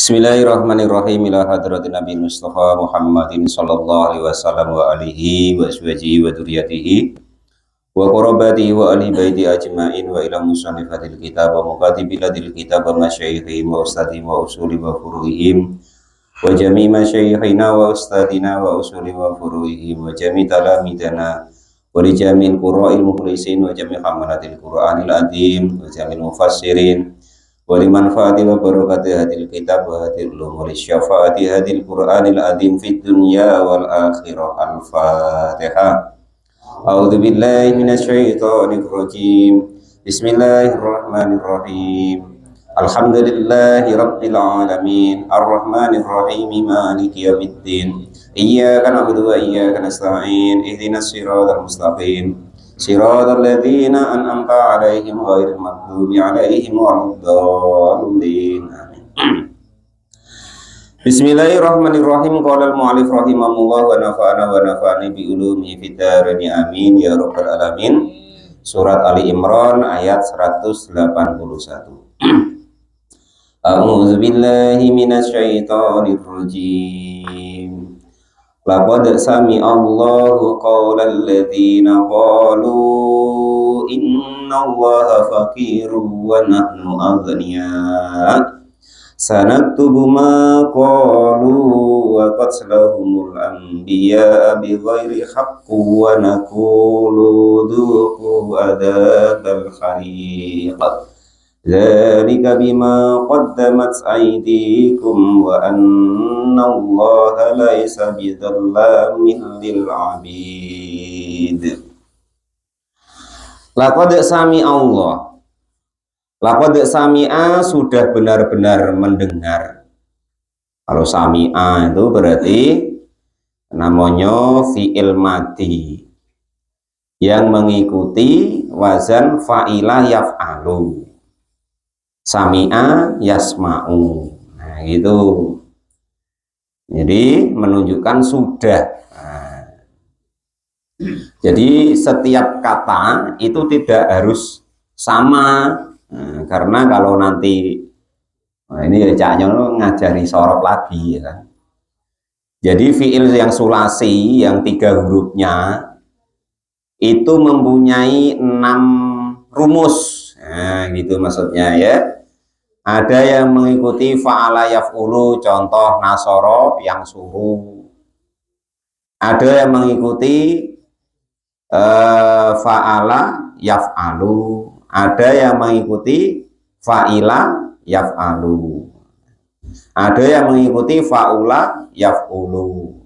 Bismillahirrahmanirrahim. Ila hadratin Nabi Mustafa Muhammadin sallallahu alaihi wasallam wa alihi wa azwajihi wa dzurriyyatihi wa qurabatihi wa ahli baiti ajmain wa ila musannifatil kitab wa muqatibilatil kitab wa masyayikhihim wa ustadihim wa usuli wa furu'ihim wa jami' masyayikhina wa ustadina wa usuli wa furu'ihim wa jami' talamidana wa li jami'il qurra'il mukhlisin wa jami' hamalatil qur'anil adim wa jami'il mufassirin wali manfaati wa barakati hadil kitab wa hadil ulumul syafaati hadil qur'anil azim fid dunya wal akhirah. Al-Fatihah. A'udzu billahi minasyaitonir rajim. Bismillahirrahmanirrahim. Alhamdulillahi rabbil alamin arrahmanir rahim maliki yaumiddin. Iyyaka na'budu wa iyyaka nasta'in ihdinas siratal mustaqim Siratal ladzina an'amta 'alaihim ghairil maghdubi 'alaihim waladdallin. Amin. Bismillahirrahmanirrahim. Qala al-mu'allif rahimahullah wa nafa'ani bi ulumihi fid dharain amin ya rabbal alamin. Surat Ali Imran ayat 181. A'udzu billahi minasyaitonir rajim. Laqad sami'allahu qaulal ladzina qalu innallaha faqirun wa nahnu aghniya sanaktubu ma qalu wa qatlahumul anbiya bighairi haqqin wa naqulu dhuqu adzabal khariq Dzalika bima qaddamat aydikum wa annallaha laisa bidzallamin lil 'abid. Laqad sami'a sudah benar-benar mendengar. Kalau sami'a itu berarti namanya fi'il madi yang mengikuti wazan fa'ila yaf'alu. Sami'a yasma'u. Nah, gitu. Jadi menunjukkan sudah. Nah, jadi setiap kata itu tidak harus sama. Nah, karena kalau nanti ini ya caknya ngajari sorop lagi ya kan. Jadi fi'il yang sulasi yang 3 hurufnya itu mempunyai 6 rumus. Nah, gitu maksudnya ya. Ada yang mengikuti fa'ala yaf'ulu, contoh nasoro yang suruh. Ada yang mengikuti fa'ala yaf'alu. Ada yang mengikuti fa'ila yaf'alu. Ada yang mengikuti fa'ula yaf'ulu.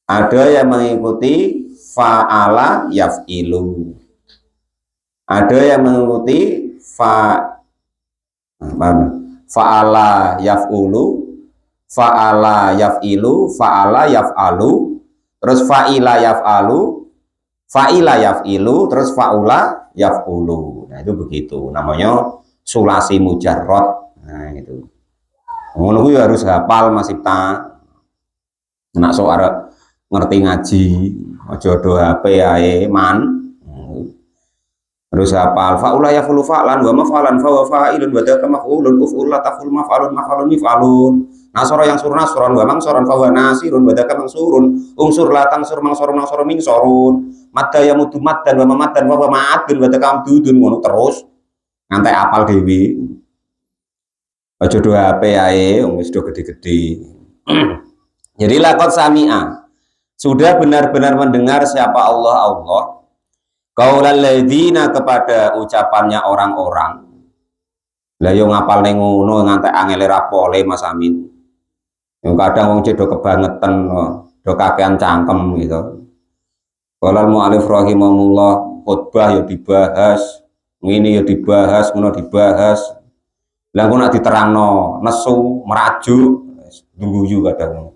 Ada yang mengikuti fa'ala yaf'ilu. Ada yang mengikuti fa'ala yaf'ulu, fa'ala yaf'ilu, fa'ala yaf'alu, terus fa'ila yaf'alu, fa'ila yaf'ilu, terus fa'ula yaf'ulu. Nah, itu begitu. Namanya sulasi mujarrad. Nah, itu. Ngono kuwi harus hafal Mas Ibta. Nek sok arep ngerti ngaji, aja do HP ae man. Harus hafal fa'ula yaf'ulu fa'lan wa maf'alan fa wa fa'ilun wa dzaka maf'ulun uf'ul la taf'ul maf'alun maf'alun mif'alun nasara yang sur nasron wa mangsoran fa wa nasirun wa dzaka mangsurun unsur la tangsur mangsorun mangsorun mingsorun madda yamudu maddan wa mamaddan wa ma'adun wa dzaka amdudun ngono terus ngantek apal dhewe aja do HP ae wis do gede-gede. Jadi laqad sami'a sudah benar-benar mendengar siapa Allah qaulal ladzina kepada ucapannya orang-orang. Lah yo ngapal ning ngono ngantek angel rapole Mas Amin. Yang kadang wong cedo kebangetan do kakean cangkem gitu. Qaulal mu'allif rahimahullah khutbah yo dibahas, ngene yo dibahas, ngono dibahas. Lah kok nak diterangno nesu, merajuk, guyu kadang.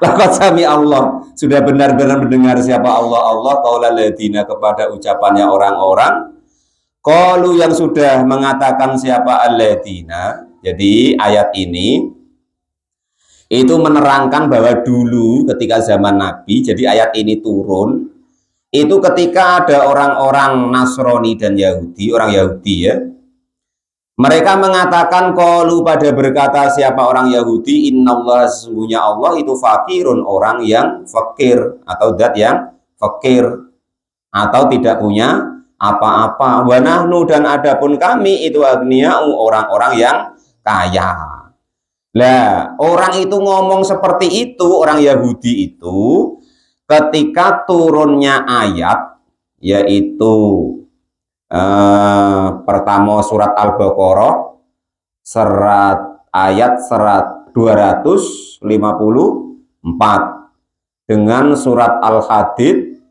Laqad sami Allah sudah benar-benar mendengar siapa Allah qaulal ladzina kepada ucapannya orang-orang qalu yang sudah mengatakan siapa alladzina. Jadi ayat ini itu menerangkan bahwa dulu ketika zaman Nabi, jadi ayat ini turun itu ketika ada orang-orang Nasrani dan Yahudi, orang Yahudi ya, Mereka mengatakan qalu pada berkata siapa orang Yahudi, innallaha sesungguhnya Allah itu fakirun orang yang fakir atau zat yang fakir atau tidak punya apa-apa. Wa nahnu dan adapun kami itu aghniya'u orang-orang yang kaya. Lah, orang itu ngomong seperti itu, orang Yahudi itu ketika turunnya ayat yaitu pertama surat Al-Baqarah ayat 254 dengan surat Al-Hadid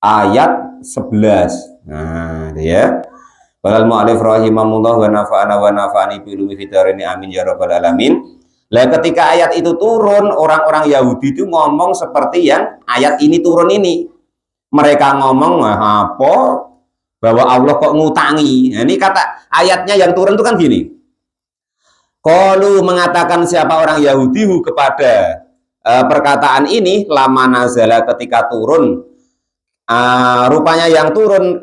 ayat 11. Nah, ya. Walal mu'alif rahimahullah wa nafa'ana wa nafa'ani bi ulumi fitarini amin ya rabbal alamin. Lah ketika ayat itu turun, orang-orang Yahudi itu ngomong seperti yang ayat ini turun ini. Mereka ngomong apa? Bahwa Allah kok ngutangi. Nah, ini kata ayatnya yang turun itu kan gini. Qalu mengatakan siapa orang Yahudi kepada perkataan ini lama nazala ketika turun. Rupanya yang turun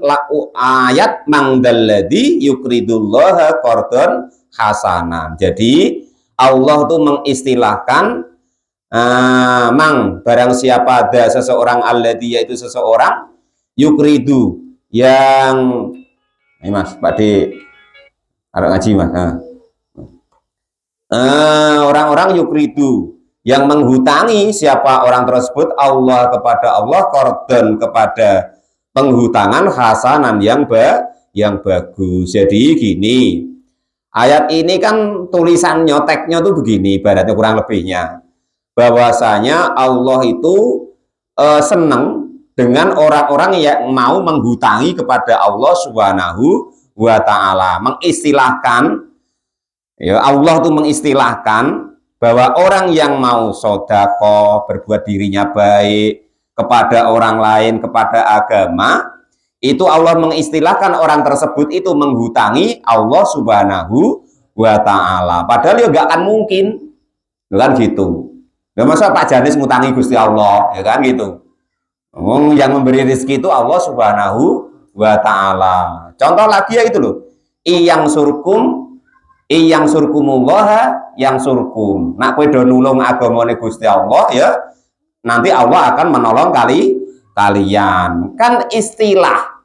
ayat mangdalladzi yukridullaha qardon hasanan. Jadi Allah tuh mengistilahkan barang siapa ada seseorang alladzi yaitu seseorang yukridu yang ini Mas Pak D ada ngaji Mas. Orang-orang yukridu yang menghutangi siapa orang tersebut Allah kepada Allah qardon kepada penghutangan hasanan yang bagus. Jadi gini, ayat ini kan tulisannya teksnya tuh begini ibaratnya kurang lebihnya bahwasanya Allah itu senang dengan orang-orang yang mau menghutangi kepada Allah Subhanahu wa ta'ala, mengistilahkan ya Allah tuh mengistilahkan bahwa orang yang mau sodako, berbuat dirinya baik kepada orang lain, kepada agama, itu Allah mengistilahkan orang tersebut itu menghutangi Allah Subhanahu wa ta'ala. Padahal ya nggak akan mungkin, kan gitu. Nggak masa Pak Janis ngutangi Gusti Allah, ya kan gitu. Yang memberi rezeki itu Allah Subhanahu wa ta'ala. Contoh lagi ya itu loh, iyang surkumullaha yang surkum. Nak kowe do nulung agamane Gusti Allah ya, nanti Allah akan menolong kalian. Kan istilah.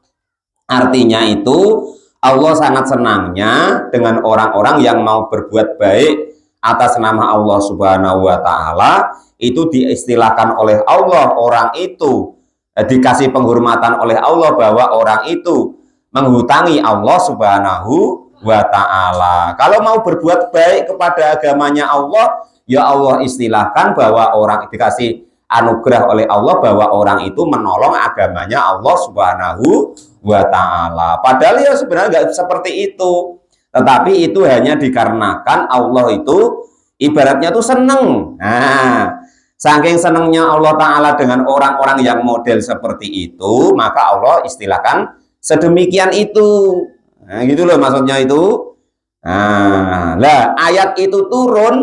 Artinya itu Allah sangat senangnya dengan orang-orang yang mau berbuat baik atas nama Allah Subhanahu wa ta'ala. Itu diistilahkan oleh Allah, orang itu dikasih penghormatan oleh Allah bahwa orang itu menghutangi Allah Subhanahu wa ta'ala. Kalau mau berbuat baik kepada agamanya Allah, ya Allah istilahkan bahwa orang dikasih anugerah oleh Allah bahwa orang itu menolong agamanya Allah Subhanahu wa ta'ala. Padahal ya sebenarnya nggak seperti itu. Tetapi itu hanya dikarenakan Allah itu ibaratnya tuh seneng. Nah, saking senengnya Allah Ta'ala dengan orang-orang yang model seperti itu, maka Allah istilahkan sedemikian itu. Nah, gitu loh maksudnya itu. Nah, lah ayat itu turun,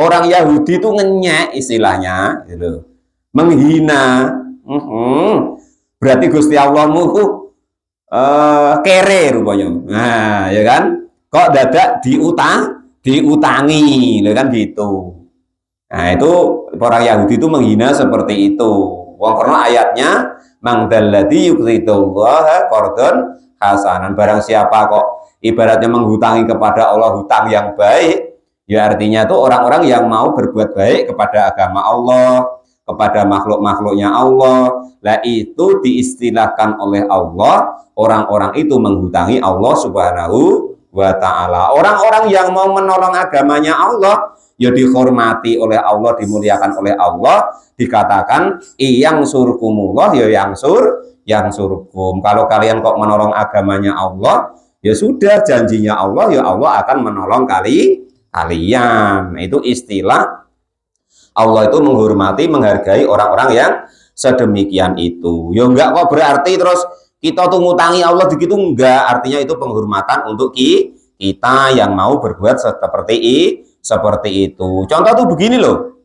orang Yahudi itu ngenyek istilahnya, gitu. Menghina. Berarti Gusti Allahmu kere rupanya. Nah, ya kan? Kok dadak diutangi, kan gitu. Nah, itu orang Yahudi itu menghina seperti itu. Wong karena ayatnya mangdalladzi yuqridullaha qardon hasanan, barang siapa kok ibaratnya menghutangi kepada Allah hutang yang baik, ya artinya itu orang-orang yang mau berbuat baik kepada agama Allah, kepada makhluk-makhluknya Allah. Lah itu diistilahkan oleh Allah, orang-orang itu menghutangi Allah Subhanahu wa ta'ala. Orang-orang yang mau menolong agamanya Allah ya dihormati oleh Allah, dimuliakan oleh Allah, dikatakan iyang surkumullah ya yang surkum. Kalau kalian kok menolong agamanya Allah, ya sudah janjinya Allah, ya Allah akan menolong kalian. Itu istilah Allah itu menghormati, menghargai orang-orang yang sedemikian itu. Ya enggak kok berarti terus kita tuh ngutangi Allah begitu, enggak. Artinya itu penghormatan untuk kita yang mau berbuat seperti itu. Contoh tuh begini loh.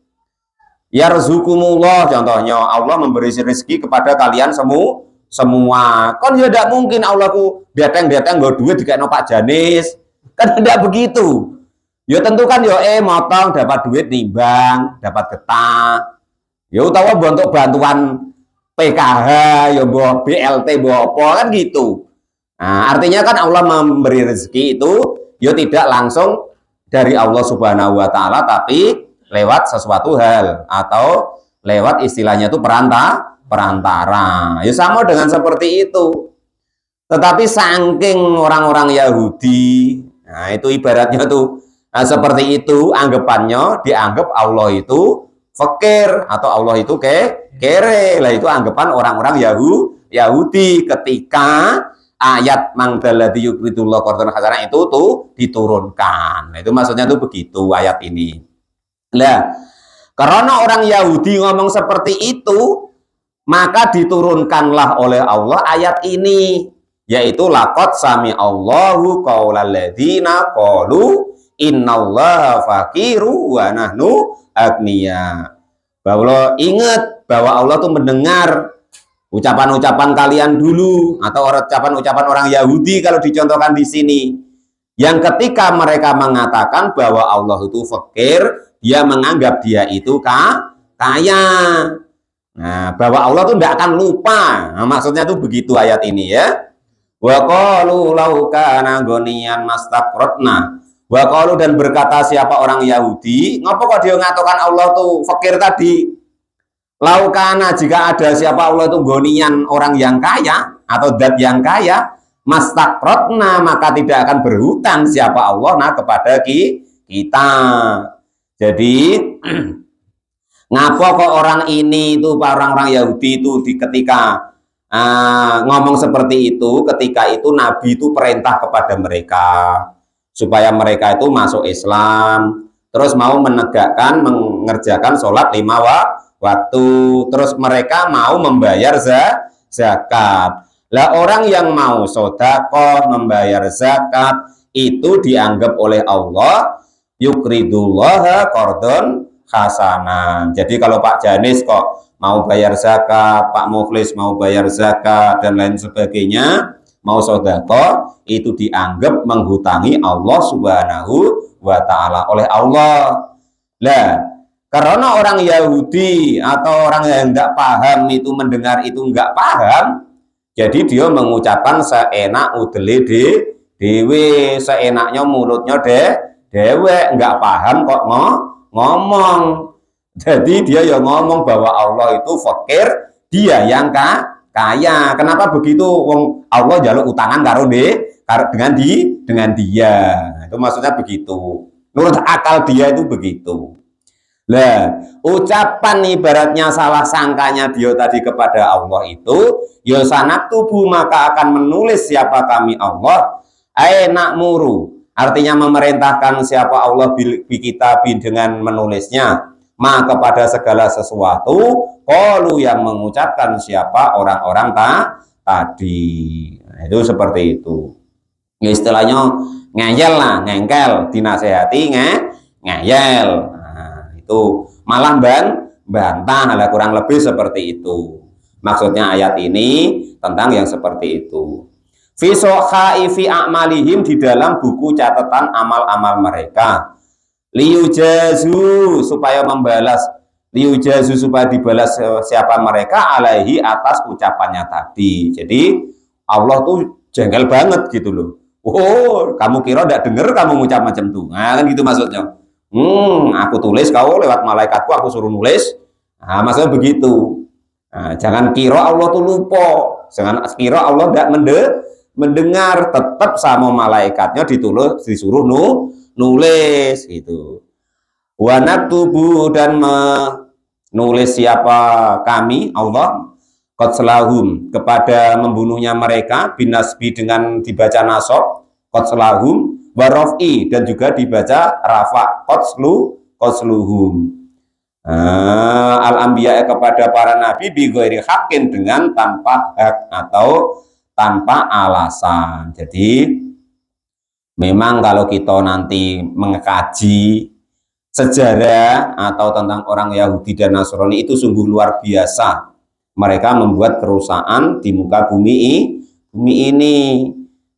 Yarzukumullah, contohnya Allah memberi rezeki kepada kalian semua. Kan ya tidak mungkin Allah ku datang-datang nggo duit dikekno Pak Janis. Kan tidak begitu. Ya tentu kan ya motong dapat duit nimbang, dapat getah. Ya utawa untuk bantuan PKH, ya bawa BLT, bawa apa kan gitu. Nah, artinya kan Allah memberi rezeki itu ya tidak langsung dari Allah Subhanahu wa taala tapi lewat sesuatu hal atau lewat istilahnya itu perantara. Ya sama dengan seperti itu. Tetapi saking orang-orang Yahudi, nah itu ibaratnya tuh nah, seperti itu anggapannya dianggap Allah itu fakir atau Allah itu kere. Lah itu anggapan orang-orang Yahudi ketika ayat mangdalladzi yuqridullah qardan hasanah itu tuh diturunkan. Nah, itu maksudnya tuh begitu ayat ini. Lah, karena orang Yahudi ngomong seperti itu, maka diturunkanlah oleh Allah ayat ini, yaitu laqad sami Allahu qaulal ladzina qalu innallaha faqiru wa nahnu agniya. Bahwa ingat bahwa Allah tuh mendengar ucapan-ucapan kalian dulu atau ucapan-ucapan orang Yahudi kalau dicontohkan di sini. Yang ketika mereka mengatakan bahwa Allah itu fakir, dia menganggap dia itu kaya. Nah, bahwa Allah tuh tidak akan lupa. Nah, maksudnya tuh begitu ayat ini ya. Wa qalu law kana ghaniyan mastaqratna. Wa qalu dan berkata siapa orang Yahudi, ngapa kok dia mengatakan Allah tuh fakir tadi? Laukana jika ada siapa Allah itu ghaniyan orang yang kaya atau zat yang kaya, mastaqratna maka tidak akan berhutang siapa Allah nah kepada kita. Jadi ngapa kok orang ini itu orang-orang Yahudi itu ketika ngomong seperti itu, ketika itu Nabi itu perintah kepada mereka supaya mereka itu masuk Islam, terus mau mengerjakan sholat 5 waktu, terus mereka mau membayar zakat. Lah orang yang mau sedekah, membayar zakat itu dianggap oleh Allah yukridullaha qardon hasanan. Jadi kalau Pak Janis kok mau bayar zakat, Pak Mukhlis mau bayar zakat dan lain sebagainya, mau sedekah itu dianggap menghutangi Allah Subhanahu wa taala oleh Allah. Lah, karena orang Yahudi atau orang yang enggak paham itu mendengar itu enggak paham, jadi dia mengucapkan seenak udele dewe, seenaknya mulutnya dewe, enggak paham kok ngomong. Jadi dia yang ngomong bahwa Allah itu fakir, dia yang kaya. Kenapa begitu? Wong Allah jaluk utangan dengan dia. Itu maksudnya begitu. Menurut akal dia itu begitu. Lah, ucapan ibaratnya salah sangkanya dia tadi kepada Allah itu, ya sanak tubuh maka akan menulis siapa kami Allah, nak muru. Artinya memerintahkan siapa Allah bikitabin dengan menulisnya. Ma kepada segala sesuatu, qalu yang mengucapkan siapa orang-orang tadi. Nah, itu seperti itu. Ya, istilahnya ngeyel lah, ngengkel, dinasehati ngeyel. Nah, itu malah bantah, lah kurang lebih seperti itu. Maksudnya ayat ini tentang yang seperti itu. Fi sohaifi a'malihim di dalam buku catatan amal-amal mereka. Liujazu supaya membalas, liujazu supaya dibalas siapa mereka alaihi atas ucapannya tadi. Jadi Allah tuh jengkel banget gitu loh. Oh, kamu kira tidak dengar kamu ngucap macam tuh? Nah, kan gitu maksudnya. Aku tulis kau lewat malaikatku aku suruh nulis. Nah, maksudnya begitu. Nah, jangan kira Allah tuh lupa. Jangan kira Allah tidak mendengar, tetap sama malaikatnya disuruh nulis gitu. Wa naktubu dan menulis siapa kami Allah qatslahum kepada membunuhnya mereka binasbi dengan dibaca nasab qatslahum wa raf'i dan juga dibaca rafa qatluhum. Al-anbiya kepada para nabi bi ghairi haqqin dengan tanpa hak atau tanpa alasan. Jadi memang kalau kita nanti mengkaji sejarah atau tentang orang Yahudi dan Nasrani itu sungguh luar biasa. Mereka membuat kerusakan di muka bumi ini.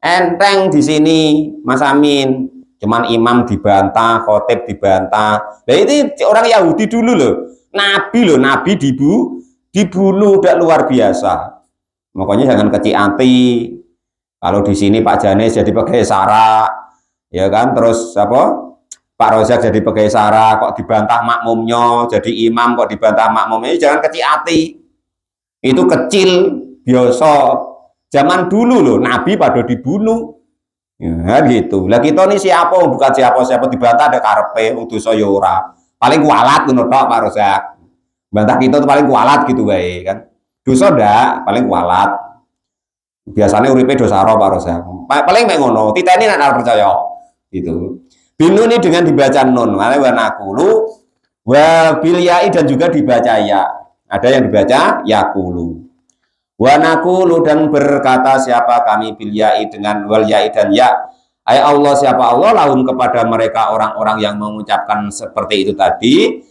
Enteng di sini Mas Amin, cuman imam dibantah, khotib dibantah. Nah ini orang Yahudi dulu loh, Nabi dibunuh udah luar biasa. Makanya jangan kecil hati. Kalau di sini Pak Janes jadi pakai sara, ya kan? Terus apa? Pak Rozak jadi pakai sara, kok dibantah makmumnya, jadi imam kok dibantah makmumnya, jangan kecil hati. Itu kecil biasa. Zaman dulu loh, Nabi pada dibunuh. Ya gitu. Lah kita nih siapa? Bukan siapa-siapa dibantah ada karepe untuk soyora. Paling kualat ngono tok Pak Rozak. Bantah kita tuh paling kualat gitu bae kan. Dosa ndak, paling kualat. Biasanya uripe dosa ro Pak Rozak. Paling mek ngono, titeni nek percaya. Gitu. Binu nih dengan dibaca nun, makanya warna kulu, wa bilyai dan juga dibaca ya. Ada yang dibaca yakulu. Wa nakulu dan berkata siapa kami bilyai dengan wal yai dan ya. Ay Allah siapa Allah lahum kepada mereka orang-orang yang mengucapkan seperti itu tadi.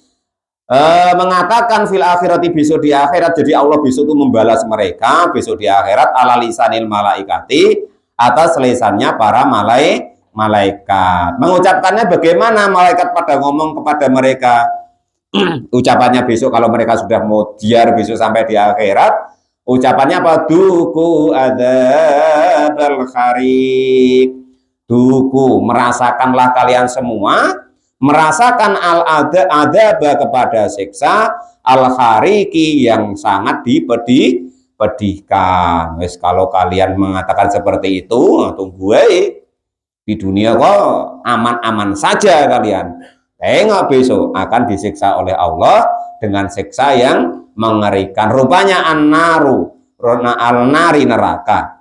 Mengatakan fil akhirati besok di akhirat, jadi Allah besok itu membalas mereka besok di akhirat ala lisanil malaikati atas lisannya para malaikat. Mengucapkannya bagaimana malaikat pada ngomong kepada mereka. Ucapannya besok kalau mereka sudah mau diar besok sampai di akhirat, ucapannya apa? Duku adzabal kharik. Duku, merasakanlah kalian semua, merasakan al-adzaba kepada siksa al-khariki yang sangat dipedihkan. Wes kalau kalian mengatakan seperti itu, tunggu di dunia kok aman-aman saja kalian. Tengok besok akan disiksa oleh Allah dengan siksa yang mengerikan. Rupanya an-naru, al-nari neraka.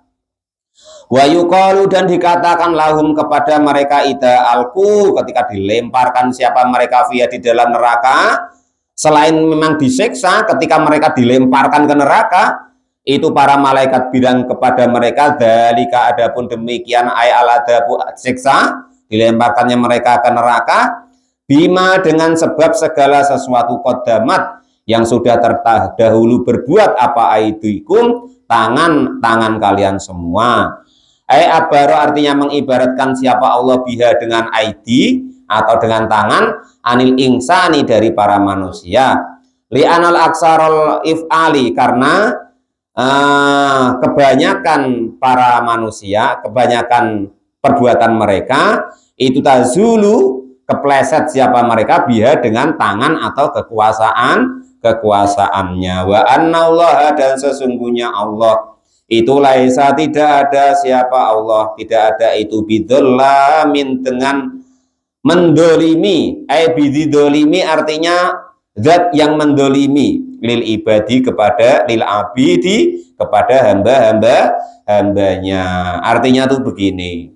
Wa yuqalu dan dikatakan lahum kepada mereka ida alku ketika dilemparkan siapa mereka via di dalam neraka, selain memang disiksa ketika mereka dilemparkan ke neraka, itu para malaikat bilang kepada mereka dzalika adapun demikian ay aladabu siksa dilemparkannya mereka ke neraka bima dengan sebab segala sesuatu qaddamat yang sudah terdahulu berbuat apa aidikum tangan kalian semua. Abaro artinya mengibaratkan siapa Allah biha dengan aidi atau dengan tangan anil insani dari para manusia li'anal aksarul if'ali karena kebanyakan para manusia kebanyakan perbuatan mereka itu tazulu kepleset siapa mereka biha dengan tangan atau kekuasaannya wa annallaha dan sesungguhnya Allah itu laisa tidak ada siapa Allah tidak ada itu bidzallamin dengan mendolimi bidzallaimi artinya zat yang mendolimi lil ibadi kepada lil abidi kepada hambanya artinya tuh begini.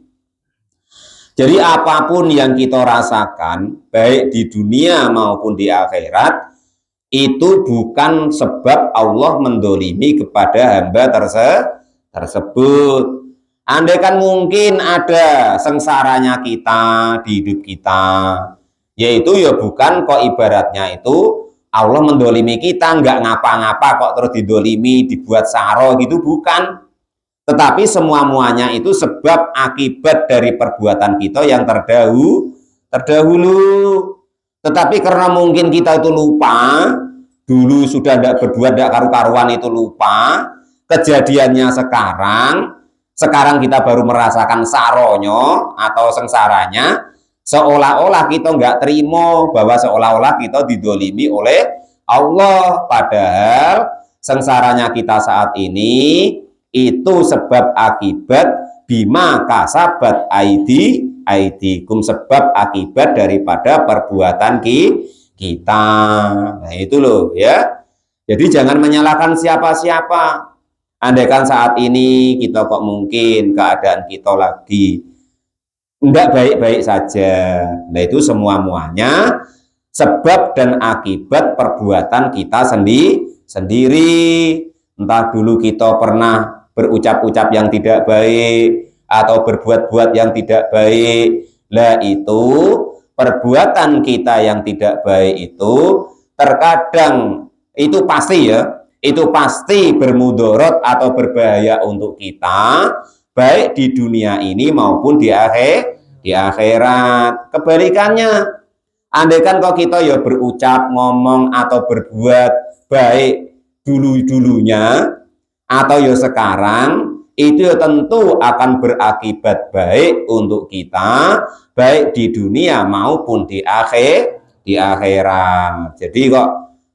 Jadi apapun yang kita rasakan baik di dunia maupun di akhirat itu bukan sebab Allah mendolimi kepada hamba tersebut. Andai kan mungkin ada sengsaranya kita di hidup kita, yaitu ya bukan kok ibaratnya itu Allah mendolimi kita nggak ngapa-ngapa kok terus didolimi dibuat saro gitu bukan. Tetapi semua-muanya itu sebab akibat dari perbuatan kita yang terdahulu. Tetapi karena mungkin kita itu lupa, dulu sudah tidak berbuat, tidak karu-karuan itu lupa, kejadiannya sekarang kita baru merasakan saronyo atau sengsaranya, seolah-olah kita nggak terima bahwa seolah-olah kita didolimi oleh Allah, padahal sengsaranya kita saat ini itu sebab akibat bima kasabat aidikum sebab akibat daripada perbuatan kita. Nah itu loh ya. Jadi jangan menyalahkan siapa-siapa. Andaikan saat ini kita kok mungkin keadaan kita lagi tidak baik-baik saja. Nah itu semua-muanya sebab dan akibat perbuatan kita sendiri. Entah dulu kita pernah berucap-ucap yang tidak baik atau berbuat-buat yang tidak baik. Lah itu perbuatan kita yang tidak baik itu terkadang itu pasti ya, itu pasti bermudarat atau berbahaya untuk kita, baik di dunia ini maupun di akhirat. Kebalikannya, andaikan kok kita ya berucap, ngomong atau berbuat baik dulu-dulunya atau ya sekarang, itu ya tentu akan berakibat baik untuk kita baik di dunia maupun di akhirat. Jadi kok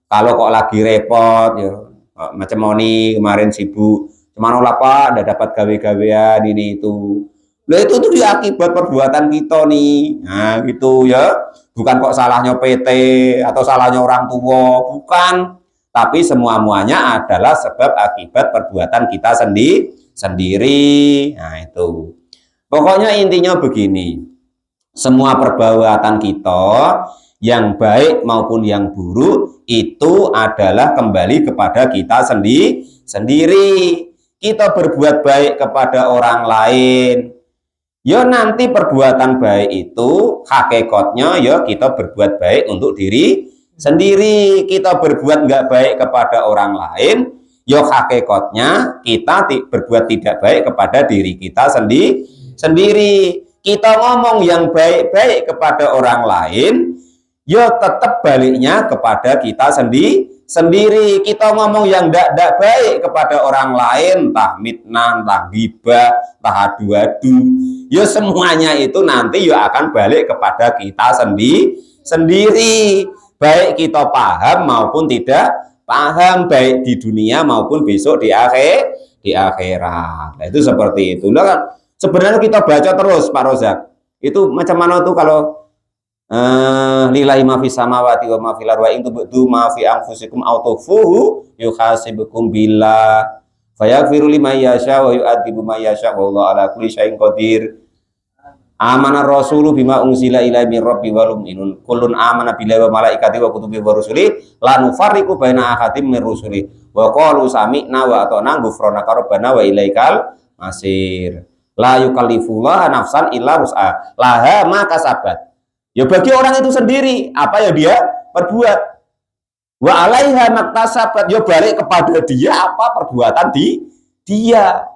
kalau kok lagi repot ya macam Moni kemarin sibuk, cuman olah Pak, udah dapat gawe-gawean ini itu. Nah itu tuh ya akibat perbuatan kita nih. Nah gitu ya. Bukan kok salahnya PT atau salahnya orang tua, bukan. Tapi semua-muanya adalah sebab akibat perbuatan kita sendiri. Nah itu. Pokoknya intinya begini. Semua perbuatan kita yang baik maupun yang buruk itu adalah kembali kepada kita sendiri. Kita berbuat baik kepada orang lain, ya nanti perbuatan baik itu hakikatnya ya kita berbuat baik untuk diri sendiri. Kita berbuat nggak baik kepada orang lain, ya hakikatnya kita berbuat tidak baik kepada diri kita sendiri. Kita ngomong yang baik-baik kepada orang lain, ya tetap baliknya kepada kita sendiri. Kita ngomong yang tidak baik kepada orang lain, entah mitnah, entah ghibah, entah adu-adu, ya semuanya itu nanti ya akan balik kepada kita sendiri. Baik kita paham maupun tidak paham, baik di dunia maupun besok di akhirat. Nah, itu seperti itu. Nah, kan sebenarnya kita baca terus Pak Rozak. Itu macam mana tuh kalau lillahi ma fis samawati wa ma fil ardi wa in tubdu ma fi anfusikum aw tukhfuhu yuhasibukum billah fayaghfiru liman yasha wa yu'adzibu man yasha wallahu ala kulli syai'in qadir. Amana rasulu bima unzila ilaihi min rabbi wal mu'minun kullun amana billahi wa malaikatihi wa kutubihi wa rusulihi la nufarriqu baina ahadin min rusuli wa qalu sami'na wa ata'na ghufranaka rabbana wa ilaikal masir. La yukallifullahu nafsan illa wus'aha laha ma kasabat. Ya bagi orang itu sendiri apa ya dia perbuat. Wa alaiha maktasabat, ya balik kepada dia apa perbuatan dia.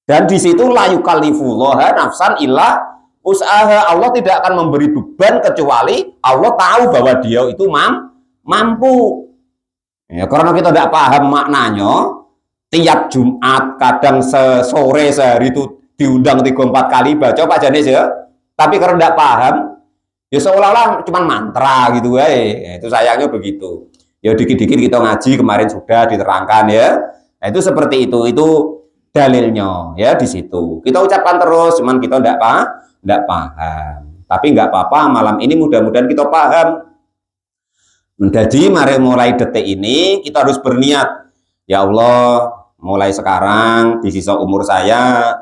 Dan di situ la yukallifullahu nafsan illa wus'aha. Allah tidak akan memberi beban kecuali Allah tahu bahwa dia itu mampu. Ya, karena kita tidak paham maknanya, tiap Jumat kadang sore sehari itu diundang 3-4 kali baca Pak Janis ya. Tapi karena tidak paham, ya seolah-olah cuma mantra gitu ya. Itu sayangnya begitu. Ya dikit-dikit kita ngaji kemarin sudah diterangkan ya. Nah itu seperti itu dalilnya ya di situ. Kita ucapkan terus, cuman kita tidak paham. Tapi nggak apa-apa, malam ini mudah-mudahan kita paham. Jadi mari mulai detik ini kita harus berniat. Ya Allah, mulai sekarang di sisa umur saya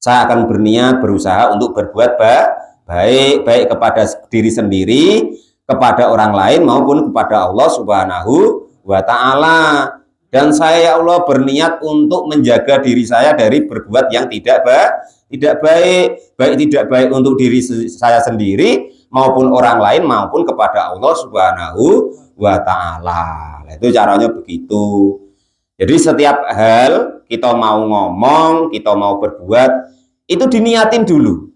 akan berniat berusaha untuk berbuat baik kepada diri sendiri, kepada orang lain maupun kepada Allah Subhanahu wa Ta'ala. Dan saya ya Allah berniat untuk menjaga diri saya dari berbuat yang tidak baik untuk diri saya sendiri maupun orang lain maupun kepada Allah Subhanahu wa Ta'ala. Nah, itu caranya begitu. Jadi setiap hal kita mau ngomong, kita mau berbuat, itu diniatin dulu.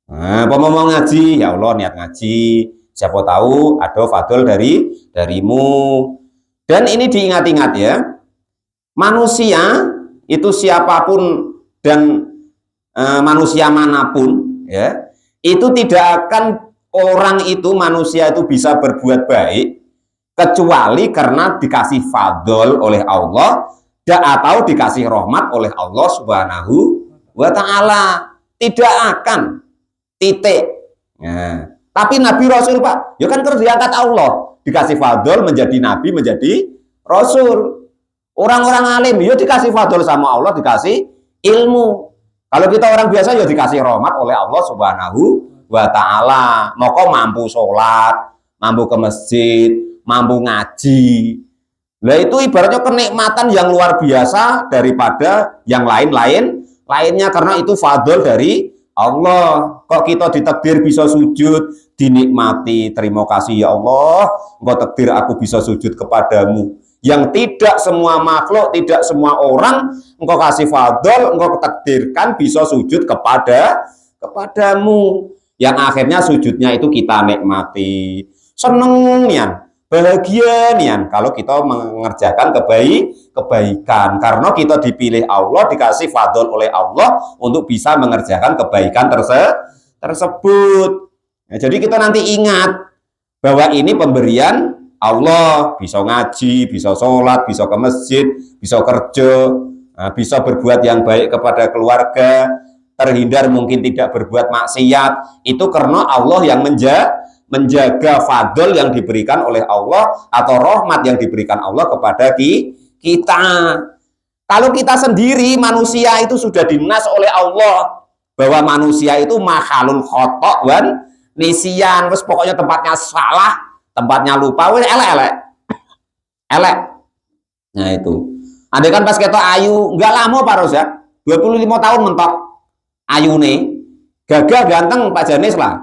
Nah, mau ngaji, ya Allah niat ngaji. Siapa tahu ada fadl darimu. Dan ini diingat-ingat ya. Manusia itu siapapun dan manusia manapun ya, itu tidak akan orang itu manusia itu bisa berbuat baik kecuali karena dikasih fadl oleh Allah atau dikasih rahmat oleh Allah Subhanahu wa Ta'ala. Tidak akan titik. Nah, tapi Nabi Rasul Pak, ya kan terus diangkat Allah, dikasih fadl menjadi Nabi, menjadi Rasul. Orang-orang alim, ya dikasih fadl sama Allah, dikasih ilmu. Kalau kita orang biasa, ya dikasih rahmat oleh Allah Subhanahu wa Ta'ala. Maka mampu sholat, mampu ke masjid, mampu ngaji. Nah itu ibaratnya kenikmatan yang luar biasa daripada yang lainnya, karena itu fadl dari Allah. Kok kita ditakdir bisa sujud, dinikmati, terima kasih ya Allah, engkau takdir aku bisa sujud kepadamu. yang tidak semua makhluk, tidak semua orang engkau kasih fadl, engkau takdirkan bisa sujud kepadamu, yang akhirnya sujudnya itu kita nikmati, seneng nian, bahagia nian kalau kita mengerjakan kebaikan, karena kita dipilih Allah, dikasih fadl oleh Allah untuk bisa mengerjakan kebaikan tersebut. Nah, jadi kita nanti ingat bahwa ini pemberian Allah, bisa ngaji, bisa sholat, bisa ke masjid, bisa kerja, bisa berbuat yang baik kepada keluarga, terhindar mungkin tidak berbuat maksiat, itu karena Allah yang menjaga fadl yang diberikan oleh Allah atau rahmat yang diberikan Allah kepada kita. Kalau kita sendiri manusia itu sudah dinas oleh Allah bahwa manusia itu makhluk khotok wan nisian, terus pokoknya tempatnya salah, tempatnya lupa, wes elek. Nah itu. Andai kan pas ketok ayu, nggak lama Pak Ros ya, 25 tahun mentok ayune, gagah ganteng Pak Janis lah.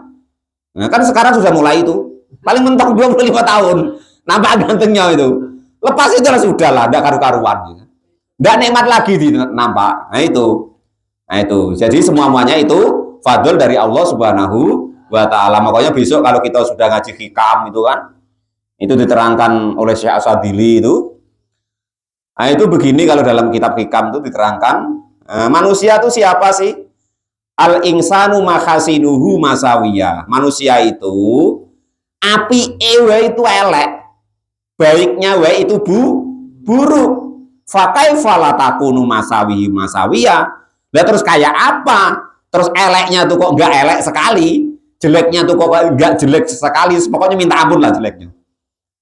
Nah kan sekarang sudah mulai itu, paling mentok 25 tahun, nampak gantengnya itu. Lepas itu lah sudah lah, ada karu-karuan. Nggak nikmat lagi nampak. Nah itu. Jadi semuanya itu fadl dari Allah Subhanahu wa ta'ala. Makanya besok kalau kita sudah ngaji hikam itu kan, itu diterangkan oleh Syekh Asadili itu. Nah itu begini, kalau dalam kitab hikam itu diterangkan, manusia itu siapa sih? Al insanu makhasinuhu masawiyah. Manusia itu api ewe itu elek, baiknya we itu buruk. Fakai falatakunu masawihi masawiyah. Lah terus kayak apa? Terus eleknya tuh kok nggak elek sekali, jeleknya tuh kok nggak jelek sekali, pokoknya minta ampun lah jeleknya.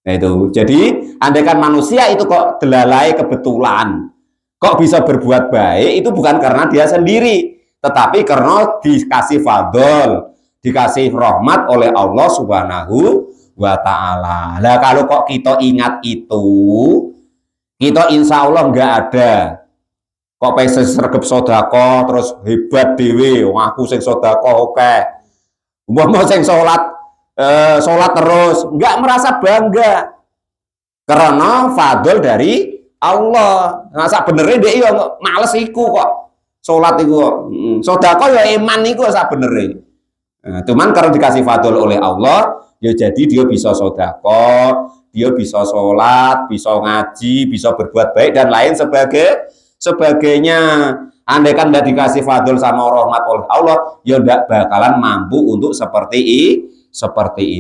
Nah itu, jadi andaikan manusia itu kok delalai kebetulan, kok bisa berbuat baik, itu bukan karena dia sendiri, tetapi karena dikasih fadl, dikasih rahmat oleh Allah Subhanahu wa ta'ala. Nah kalau kok kita ingat itu, kita insya Allah nggak ada kok pengen sergep sodako terus hebat dewe, aku sing sodako oke, mau sing sholat terus, nggak merasa bangga karena fadl dari Allah. Masa benernya dia males iku kok sholat iku kok, sodako ya iman iku sak benernya. Nah, cuman karena dikasih fadl oleh Allah, ya jadi dia bisa sodako, dia bisa sholat, bisa ngaji, bisa berbuat baik dan lain sebagainya. Andai kan tidak dikasih fadl sama rahmat oleh Allah, ya tidak bakalan mampu untuk seperti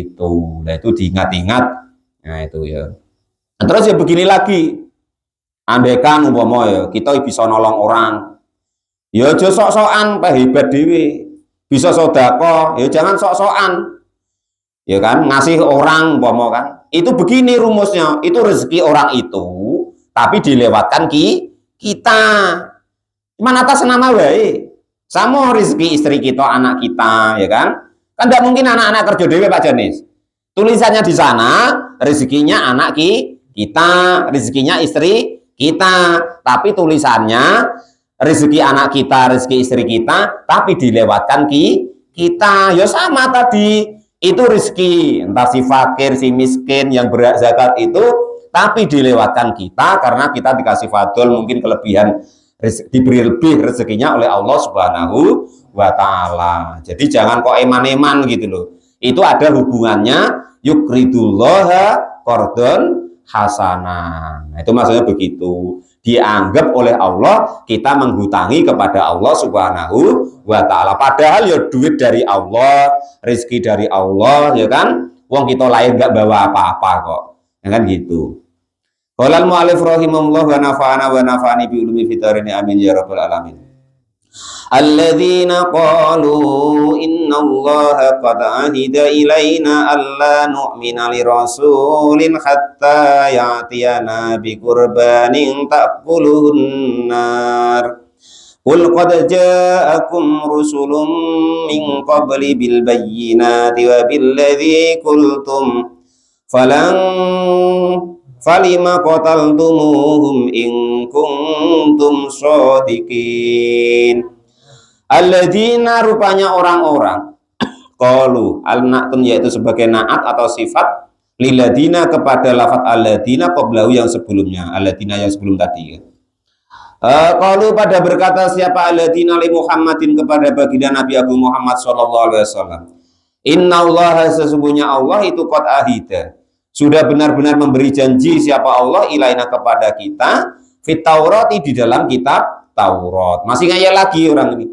itu. Nah itu diingat-ingat. Nah itu ya. Nah, terus ya begini lagi. Andai kan umpama ya kita bisa nolong orang, ya aja sok-sokan hebat dewe. Bisa sodako, ya jangan sok-sokan. Ya kan, ngasih orang umpama kan. Itu begini rumusnya, itu rezeki orang itu, tapi dilewatkan kita. Cuman atas nama baik. Sama rezeki istri kita, anak kita, ya kan? Kan tidak mungkin anak-anak kerja dewe Pak Janis. Tulisannya di sana, rezekinya anak kita, rezekinya istri kita. Tapi tulisannya rezeki anak kita, rezeki istri kita, tapi dilewatkan kita. Ya sama tadi. Itu rezeki, entah si fakir, si miskin yang berhak zakat itu, tapi dilewatkan kita karena kita dikasih fadl, mungkin kelebihan, diberi lebih rezekinya oleh Allah Subhanahu wa ta'ala. Jadi jangan kok eman-eman gitu loh. Itu ada hubungannya yukridullaha qardon hasanan. Nah, itu maksudnya begitu. Dianggap oleh Allah kita menghutangi kepada Allah Subhanahu wa ta'ala. Padahal ya duit dari Allah, rezeki dari Allah, ya kan? Wong kita lahir nggak bawa apa-apa kok. Ya kan gitu. Qala al-mu'allif rahimahullah wa nafa'ani bi ulumi fitarini amin ya rabbal alamin. Alladzina qalu inna allaha qad ahida ilaina alla nu'mina li rasulin hatta ya'tiyana bi qurbanin ta'kuluhun nar. Qul qad ja'akum rusulun min qabli bil bayyinati wa billadzi qultum falima qataltumuhum in kuntum shadiqin. Alladzina rupanya orang-orang qalu, al-na'tun yaitu sebagai naat atau sifat, liladina kepada lafadz alladina qablahu yang sebelumnya, alladina yang sebelum tadi. Qalu pada berkata siapa alladina li Muhammadin kepada baginda Nabi Agung Muhammad sallallahu alaihi wasallam. Innallaha sesungguhnya Allah itu qad ahida. Sudah benar-benar memberi janji siapa Allah ilaina kepada kita fit Taurati di dalam kitab Taurat. Masih ngayal lagi orang ini.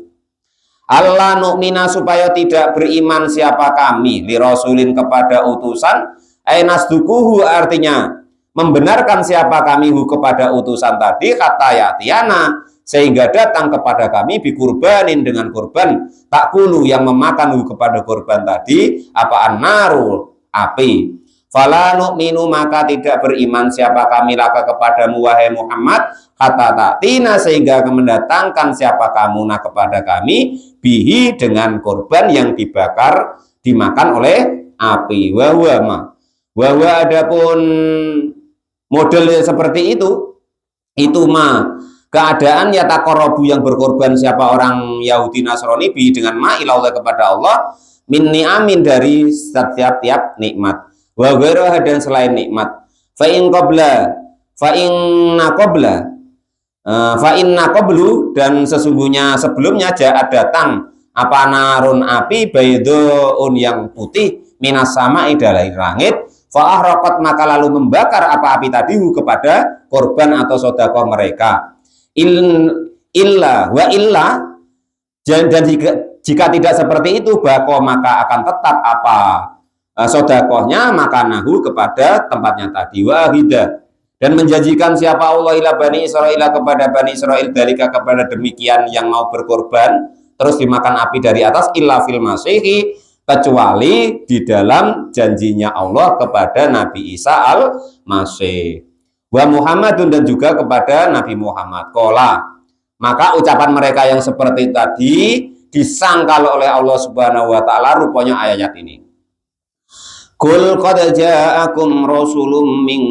Allah nu'mina supaya tidak beriman siapa kami li rasulin kepada utusan nasdukuhu artinya membenarkan siapa kami kepada utusan tadi kata yatiana sehingga datang kepada kami bikurbanin dengan kurban takulu yang memakan kepada kurban tadi apa an-naru api. Fala nu'minu maka tidak beriman siapa kami laka kepadamu wahai Muhammad kata tatina sehingga mendatangkan siapa kamu kepada kami bihi dengan kurban yang dibakar dimakan oleh api. Wahwa adapun model seperti itu mah keadaan ya taqarrabu yang berkorban siapa orang Yahudi Nasrani bi dengan ma ilallah kepada Allah min ni'amin dari setiap nikmat wa ghairuha dan selain nikmat fa inna qablu dan sesungguhnya sebelumnya jahat datang apa narun api baydun yang putih minas sama'i dari langit fa'ahraqat maka lalu membakar apa api tadi kepada korban atau sedekah mereka. Illa dan jika tidak seperti itu bako maka akan tetap apa sedekahnya maka nahu kepada tempatnya tadi wahida dan menjanjikan siapa Allah ila bani Israil kepada bani Israil dalika kepada demikian yang mau berkorban terus dimakan api dari atas illa fil masihi kecuali di dalam janjinya Allah kepada Nabi Isa al-Masih wa Muhammadun dan juga kepada Nabi Muhammad kola maka ucapan mereka yang seperti tadi disangkal oleh Allah Subhanahu wa taala rupanya ayat ini Qul qad ja'akum rasulun min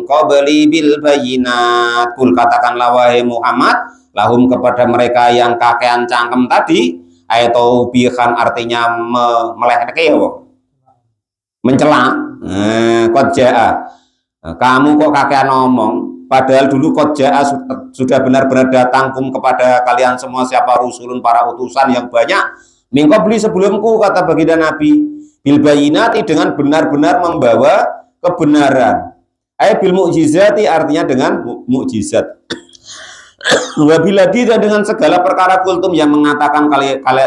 qabli bil bayyinat Qul katakanlah wahai Muhammad lahum kepada mereka yang kakean cangkem tadi atau bihan artinya melehke ya mencela qad ja'a kamu kok kakean ngomong padahal dulu qad ja'a sudah benar-benar datang kepada kalian semua siapa rusulun para utusan yang banyak min qabli sebelumku kata baginda Nabi bil bayyinati dengan benar-benar membawa kebenaran bil mukjizati artinya dengan mukjizat wabiladi dan dengan segala perkara kultum yang mengatakan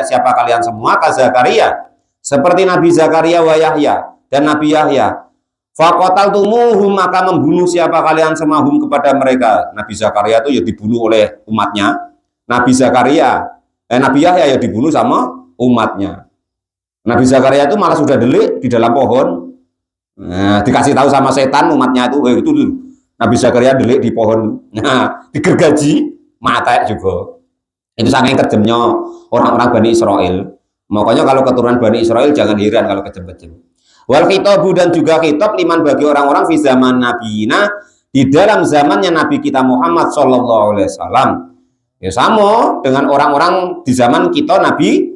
siapa kalian semua ka Zakaria seperti Nabi Zakaria wa Yahya dan Nabi Yahya faqataltumuhum maka membunuh siapa kalian semua hum kepada mereka Nabi Zakaria itu ya dibunuh oleh umatnya Nabi Yahya ya dibunuh sama umatnya Nabi Zakaria itu malah sudah delik di dalam pohon dikasih tahu sama setan umatnya itu Nabi Zakaria delik di pohon digergaji mata juga itu saking kejamnya orang-orang Bani Israel makanya kalau keturunan Bani Israel jangan heran kalau kejam-kejam wal khitabu dan juga khitab liman bagi orang-orang fi zaman nabiyina di dalam zamannya Nabi kita Muhammad sallallahu alaihi wasallam ya sama dengan orang-orang di zaman kita Nabi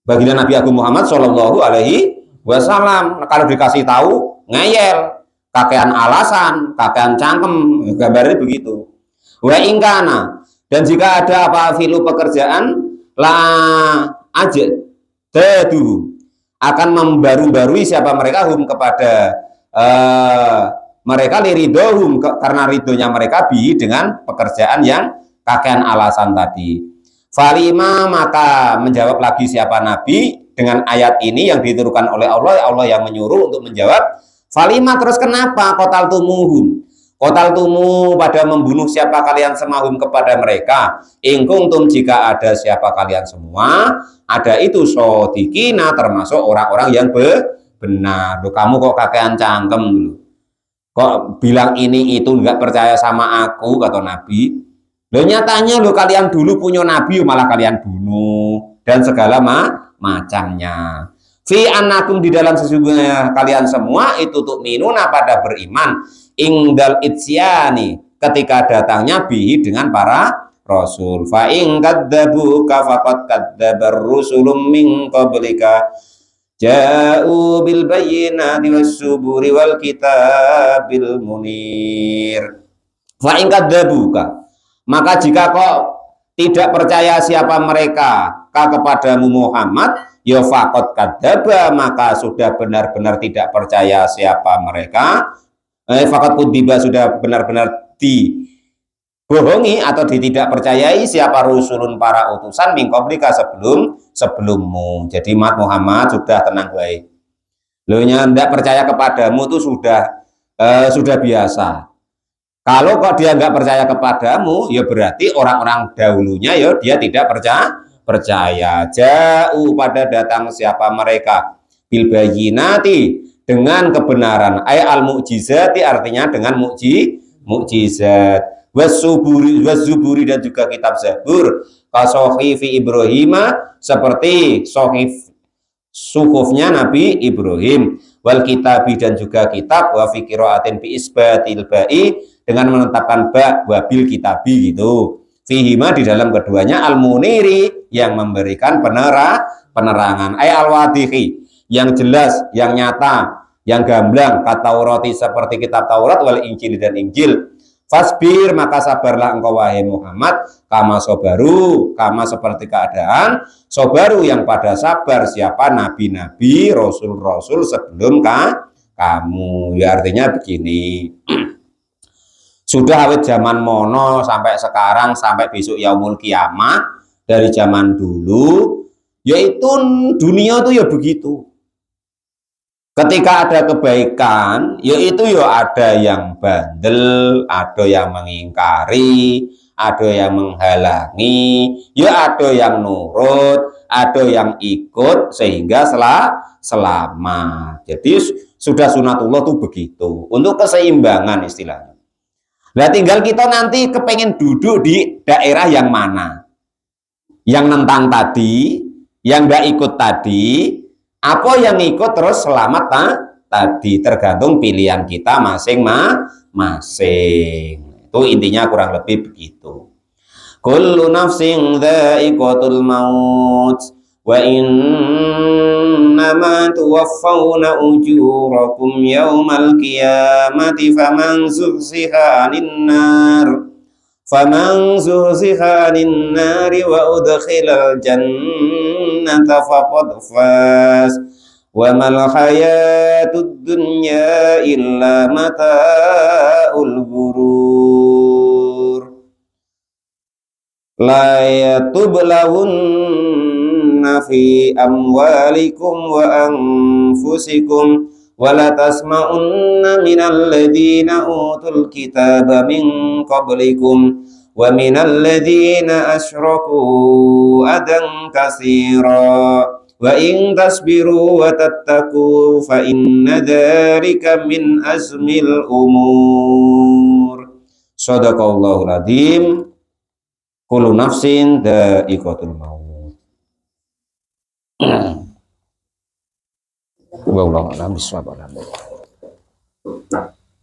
baginda Nabi Agung Muhammad sallallahu alaihi wasallam kalau dikasih tahu ngeyel kakean alasan kakean cangkem gambarnya begitu wa ingkana dan jika ada apa filu pekerjaan la aja tedu akan membaru-barui siapa mereka hum kepada mereka liridohum karena ridhonya mereka bi dengan pekerjaan yang kakean alasan tadi falima maka menjawab lagi siapa Nabi dengan ayat ini yang diturunkan oleh Allah yang menyuruh untuk menjawab falima terus kenapa Qataltumu pada membunuh siapa kalian semahum kepada mereka ingkung tum jika ada siapa kalian semua ada itu sodikina termasuk orang-orang yang benar kamu kok kakean cangkem dulu kok bilang ini itu nggak percaya sama aku kata Nabi nyatanya kalian dulu punya Nabi malah kalian bunuh dan segala macamnya fi annakum di dalam sesungguhnya kalian semua itu tu'minuna pada beriman ingdal itsyani ketika datangnya bihi dengan para rasul fa in kadzabuka faqad kadzabar rusulum min qablika Ja'u bil bayyinati was suburi wal kitabil munir. Fa in kadzabuka, maka jika kau tidak percaya siapa mereka kepadamu Muhammad, ya faqad kadzaba, maka sudah benar-benar tidak percaya siapa mereka. Faqad kudziba, sudah benar-benar dibohongi atau tidak percayai siapa rusulun, para utusan min qablika, sebelummu. Jadi Muhammad sudah tenang baik. Lo tidak percaya kepadamu itu sudah biasa. Kalau kok dia nggak percaya kepadamu, ya berarti orang-orang dahulunya ya dia tidak percaya. Ja'u, pada datang siapa mereka, bil bayyinati, dengan kebenaran, ay al mu'jizati, artinya dengan mukjizat, was-zuburi, dan juga kitab Zabur, kasohifi Ibrahim, seperti suhufnya Nabi Ibrahim, wal kitabi, dan juga kitab, wa fi qiraatin bi isbatil ba'i, dengan menetapkan ba wabil kitabi gitu, fihima, di dalam keduanya, al muniri, yang memberikan penerangan, ay al wadihi, yang jelas, yang nyata, yang gamblang, kataurati, seperti kitab Taurat, wal Injil, dan Injil. Fasbir, maka sabarlah engkau wahai Muhammad, kama sobaru, kama seperti keadaan sobaru, yang pada sabar siapa nabi-nabi, rasul-rasul sebelum kamu. Ya artinya begini, sudah awet zaman mono sampai sekarang, sampai besok yaumul kiamah, dari zaman dulu, yaitu dunia itu ya begitu. Ketika ada kebaikan, yaitu ya ada yang bandel, ada yang mengingkari, ada yang menghalangi, ya ada yang nurut, ada yang ikut, sehingga selamat. Jadi sudah sunatullah tuh begitu, untuk keseimbangan istilahnya. Nah tinggal kita nanti kepengen duduk di daerah yang mana, yang nentang tadi, yang nggak ikut tadi, apa yang ikut terus selamat tadi, tergantung pilihan kita masing-masing. Itu intinya kurang lebih begitu. Kullu nafsin dha'iqatul maut wa innama tuwaffawna ujurakum yawmal qiyamati faman zuhziha 'anil nari wa udkhilal jannata faqad faz wa mal hayatud dunya illa mata'ul ghurur. La yatublawunna fi amwalikum wa anfusikum wala tasma'unna minal ladina utul kitaba min qablikum wa minal ladina asyraku adan katsira wa in tasbiru wa tattaqu fa inna dzalika min azmil umur. Shadaqallahul adzim. Kullu nafsin dha'iqatul maut. Wallahu a'lam bishawab.